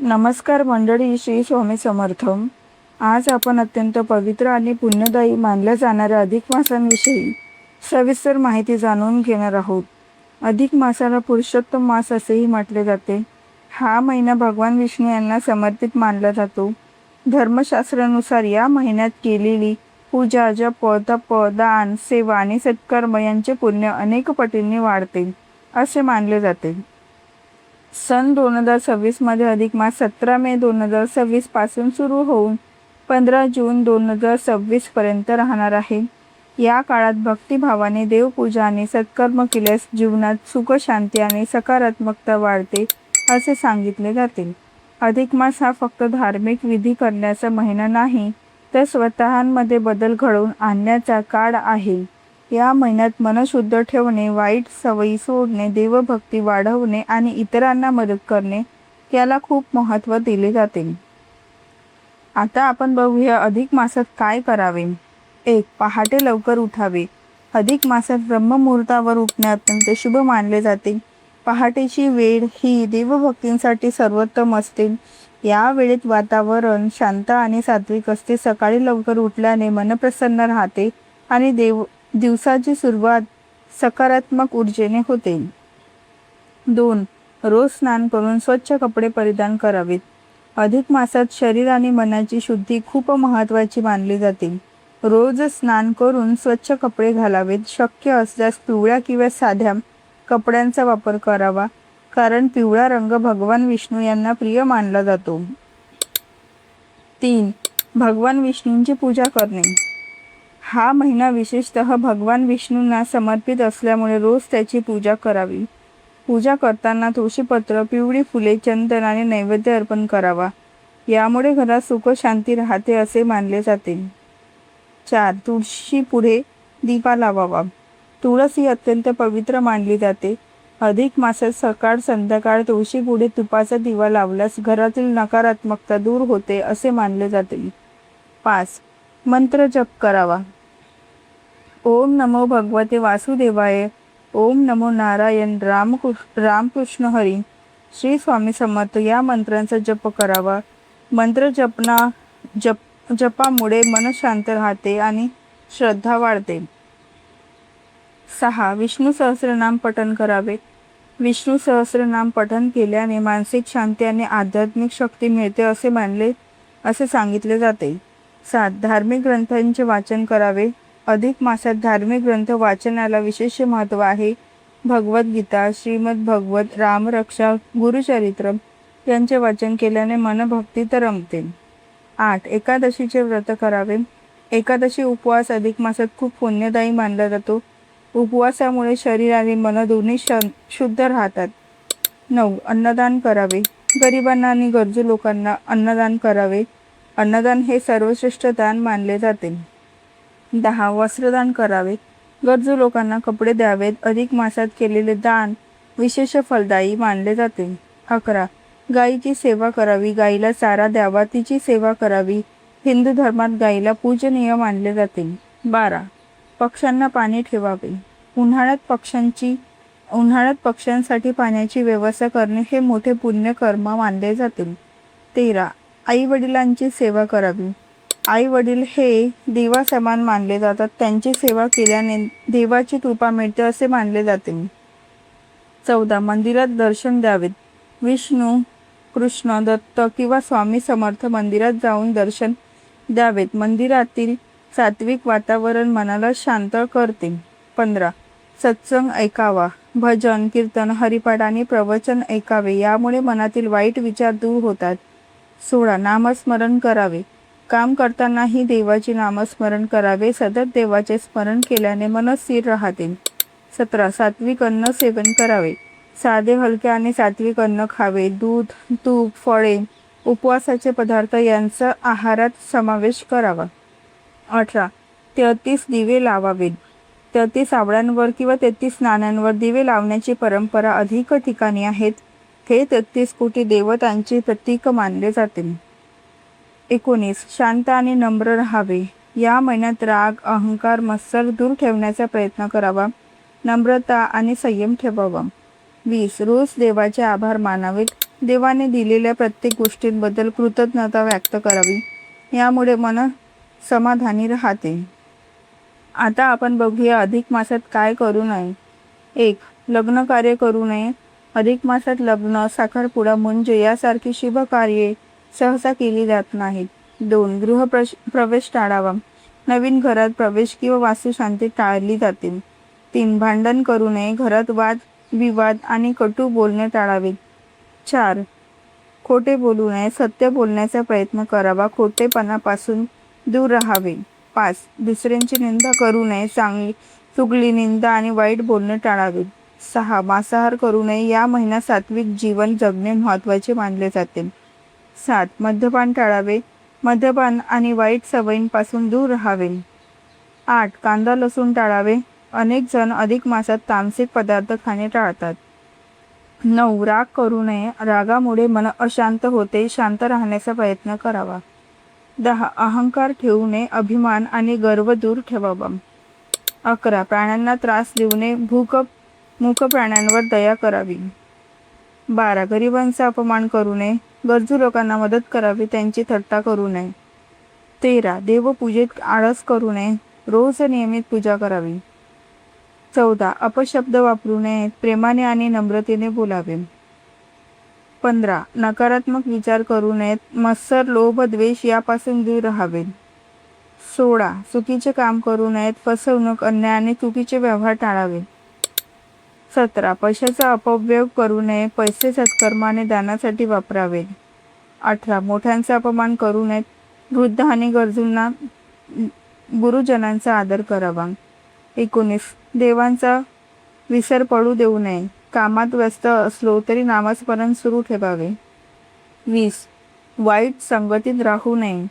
नमस्कार मंडळी, श्री स्वामी समर्थ. आज आपण अत्यंत पवित्र आणि पुण्यदायी मानल्या जाणाऱ्या अधिक मासांविषयी सविस्तर माहिती जाणून घेणार आहोत. अधिक मासाला पुरुषोत्तम मास असेही म्हटले जाते. हा महिना भगवान विष्णू यांना समर्पित मानला जातो. धर्मशास्त्रानुसार या महिन्यात केलेली पूजा, जप, तप, दान, सेवा आणि सत्कर्म यांचे पुण्य अनेक पटींनी वाढते असे मानले जाते. सन 2026 मध्ये अधिक मास 17 मे 2026 पासून सुरू होऊन 15 जून 2026 पर्यंत राहणार आहे. या काळात भक्तिभावाने देवपूजा आणि सत्कर्म केल्यास जीवनात सुख, शांती आणि सकारात्मकता वाढते असे सांगितले जाते. अधिक मास हा फक्त धार्मिक विधी करण्याचा महिना नाही, तर स्वतःमध्ये बदल घडवून आणण्याचा काळ आहे. या महिन्यात मन शुद्ध ठेवणे, वाईट सवयी सोडणे, देवभक्ती वाढवणे आणि इतरांना मदत करणे याला खूप महत्त्व दिले जाते. आता आपण बघूया अधिक मासात काय करावे. 1. पहाटे लवकर उठावे. अधिक मासात ब्रह्ममुहूर्तावर उठणे अत्यंत शुभ मानले जाते. पहाटेची वेळ ही देवभक्तींसाठी सर्वोत्तम असते. या वेळेत वातावरण शांत आणि सात्विक असते. सकाळी लवकर उठल्याने मन प्रसन्न राहते आणि दिवसाची सुरुवात सकारात्मक ऊर्जेने होते. 2. रोज स्नान करून स्वच्छ कपडे परिधान करावेत. अधिक मासात शरीर आणि मनाची शुद्धी खूप महत्त्वाची मानली जाते. रोज स्नान करून स्वच्छ कपडे घालावेत. शक्य असल्यास पिवळ्या किंवा साध्या कपड्यांचा वापर करावा, कारण पिवळा रंग भगवान विष्णू यांना प्रिय मानला जातो. 3. भगवान विष्णूंची पूजा करणे. हा महिना विशेषतः भगवान विष्णूंना समर्पित असल्यामुळे रोज त्याची पूजा करावी. पूजा करताना तुळशीपत्र, पिवळी फुले, चंदन आणि नैवेद्य अर्पण करावा. यामुळे घरात सुख शांती राहते असे मानले जाते. 4. तुळशी पुढे दिवा लावावा. तुळस ही अत्यंत पवित्र मानली जाते. अधिक मासात सकाळ संध्याकाळ तुळशी पुढे तुपाचा दिवा लावल्यास घरातील नकारात्मकता दूर होते असे मानले जाते. 5. मंत्र जप करावा. ओम नमो भगवते वासुदेवाय. ओम नमो नारायण रामकृष्ण हरी. श्री स्वामी समर्थ या मंत्रांचा जप करावा. मंत्र जपामुळे मन शांत राहते आणि श्रद्धा वाढते. 6. विष्णू सहस्रनाम पठण करावे. विष्णू सहस्रनाम पठण केल्याने मानसिक शांती आणि आध्यात्मिक शक्ती मिळते असे सांगितले जाते. 7. धार्मिक ग्रंथांचे वाचन करावे. अधिक मासात धार्मिक ग्रंथ वाचनाला विशेष महत्त्व आहे. भगवद्गीता, श्रीमद भगवत, रामरक्षा, गुरुचरित्र यांचे वाचन केल्याने मन भक्तीत रमते. 8. एकादशीचे व्रत करावे. एकादशी उपवास अधिक मासात खूप पुण्यदायी मानला जातो. उपवासामुळे शरीर आणि मन दोन्ही शुद्ध राहतात. 9. अन्नदान करावे. गरिबांना आणि गरजू लोकांना अन्नदान करावे. अन्नदान हे सर्वश्रेष्ठ दान मानले जाते. 10. वस्त्रदान करावे. गरजू लोकांना कपडे द्यावेत. अधिक मासात केलेले दान विशेष फलदायी मानले जाते. 11. गायीची सेवा करावी. गायीला चारा द्यावा, तिची सेवा करावी. हिंदू धर्मात गायीला पूजनीय मानले जाते. 12. पक्ष्यांना पाणी ठेवावे. उन्हाळ्यात पक्ष्यांसाठी पाण्याची व्यवस्था करणे हे मोठे पुण्यकर्म मानले जाते. 13. आई वडिलांची सेवा करावी. आई वडील हे देवासमान मानले जातात. त्यांची सेवा केल्याने देवाची कृपा मिळते असे मानले जाते. 14. मंदिरात दर्शन द्यावेत. विष्णू, कृष्ण, दत्त किंवा स्वामी समर्थ मंदिरात जाऊन दर्शन द्यावेत. मंदिरातील सात्विक वातावरण मनाला शांत करते. 15. सत्संग ऐकावा. भजन, कीर्तन, हरिपाठ आणि प्रवचन ऐकावे. यामुळे मनातील वाईट विचार दूर होतात. 16. नामस्मरण करावे. काम करतानाही देवाचे नामस्मरण करावे. सतत देवाचे स्मरण केल्याने मन स्थिर राहते. 17. सात्विक अन्न सेवन करावे. साधे, हलके आणि सात्विक अन्न खावे. दूध, तूप, फळे, उपवासाचे पदार्थ यांचा आहारात समावेश करावा. 18. 33 दिवे लावावेत. 33 आवळ्यांवर किंवा 33 नाण्यांवर दिवे लावण्याची परंपरा अधिक ठिकाणी आहेत. हे 33 कोटी देवतांचे प्रतीक मानले जाते. 19. शांत आणि नम्र राहावे. या महिन्यात राग, अहंकार, मत्सर दूर ठेवण्याचा प्रयत्न करावा. नम्रता आणि संयम ठेवावा. 20. रोज देवाचे आभार मानावेत. देवाने दिलेल्या प्रत्येक गोष्टींबद्दल कृतज्ञता व्यक्त करावी. यामुळे मन समाधानी राहते. आता आपण बघूया अधिक मासात काय करू नये. 1. लग्न कार्य करू नये. अधिक मासात लग्न, साखरपुडा म्हणजे यासारखी शुभ कार्ये सहसा केली जात नाहीत. 2. प्रवेश टाळावा. नवीन घरात प्रवेश किंवा वास्तुशांती टाळली जाते. 3. भांडण करू नये. घरात वाद विवाद आणि कटू बोलणे टाळावे. 4. खोटे बोलू नये. सत्य बोलण्याचा प्रयत्न करावा. खोटेपणापासून दूर राहावे. 5. दुसऱ्यांची निंदा करू नये. चुगली, निंदा आणि वाईट बोलणे टाळावे. 6. मांसाहार करू नये. या महिन्यात सात्विक जीवन जगणे महत्त्वाचे मानले जाते. 7. मद्यपान टाळावे. मद्यपान आणि वाईट सवयींपासून दूर राहावे. 8. कांदा लसूण टाळावे. अनेक जण अधिक मासात तामसिक पदार्थ खाणे टाळतात. 9. राग करू नये. रागामुळे मन अशांत होते. शांत राहण्याचा प्रयत्न करावा. 10. अहंकार ठेवू नये. अभिमान आणि गर्व दूर ठेवावा. 11. प्राण्यांना त्रास देऊ नये. मूक प्राण्यांवर दया करावी. 12. गरिबांचा अपमान करू नये. गरजू लोकांना मदत करावी. त्यांची थट्टा करू नये. 13. देवपूजेत आळस करू नये. रोज नियमित पूजा करावी. 14. अपशब्द वापरू नये. प्रेमाने आणि नम्रतेने बोलावे. 15. नकारात्मक विचार करू नयेत. मत्सर, लोभ, द्वेष यापासून दूर राहावे. 16. चुकीचे काम करू नयेत. फसवणूक, अन्याय आणि चुकीचे व्यवहार टाळावे. 17. पैशाचा अपव्यय करू नये. पैसे सत्कर्माने दानासाठी वापरावे. 18. मोठ्यांचा अपमान करू नयेत. वृद्ध आणि गरजूंना गुरुजनांचा आदर करावा. 19. देवांचा विसर पडू देऊ नये. कामात व्यस्त असलो तरी नामस्मरण सुरू ठेवावे. 20. वाईट संगतीत राहू नये.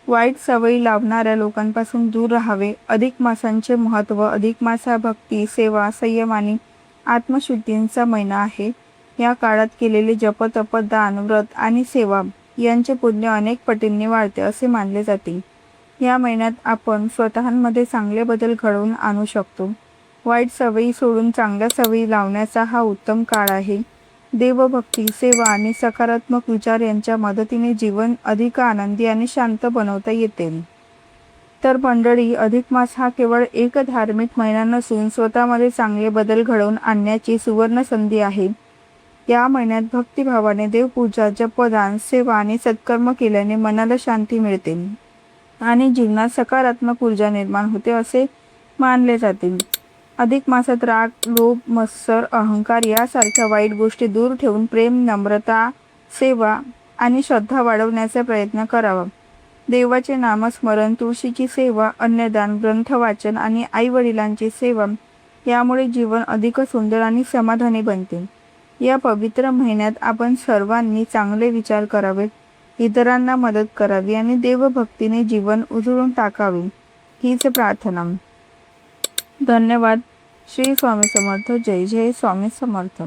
वाईट सवयी लावणाऱ्या लोकांपासून दूर राहावे. अधिक मासांचे महत्त्व. अधिक मास हा भक्ती, सेवा, संयम आणि आत्मशुद्धींचा महिना आहे. या काळात केलेले जप, तप, दान, व्रत आणि सेवा यांचे पुण्य अनेक पटींनी वाढते असे मानले जाते. या महिन्यात आपण स्वतःमध्ये चांगले बदल घडवून आणू शकतो. वाईट सवयी सोडून चांगल्या सवयी लावण्याचा हा उत्तम काळ आहे. देवभक्ती, सेवा आणि सकारात्मक विचार यांच्या मदतीने जीवन अधिक आनंदी आणि शांत बनवता येते. तर मंडळी, अधिक मास हा केवळ एक धार्मिक महिना नसून स्वतःमध्ये चांगले बदल घडवून आणण्याची सुवर्ण संधी आहे. या महिन्यात भक्तिभावाने देवपूजा, जपदान, सेवा आणि सत्कर्म केल्याने मनाला शांती मिळते आणि जीवनात सकारात्मक ऊर्जा निर्माण होते असे मानले जाते. अधिक मासात राग, लोभ, मत्सर, अहंकार यासारख्या वाईट गोष्टी दूर ठेवून प्रेम, नम्रता, सेवा आणि श्रद्धा वाढवण्याचा प्रयत्न करावा. देवाचे नामस्मरण, तुळशीची सेवा, अन्नदान, ग्रंथ वाचन आणि आईवडिलांची सेवा यामुळे जीवन अधिक सुंदर आणि समाधानी बनते. या पवित्र महिन्यात आपण सर्वांनी चांगले विचार करावेत, इतरांना मदत करावी आणि देवभक्तीने जीवन उजळून टाकावे हीच प्रार्थना. धन्यवाद. श्री स्वामी समर्थ. जय जय स्वामी समर्थ.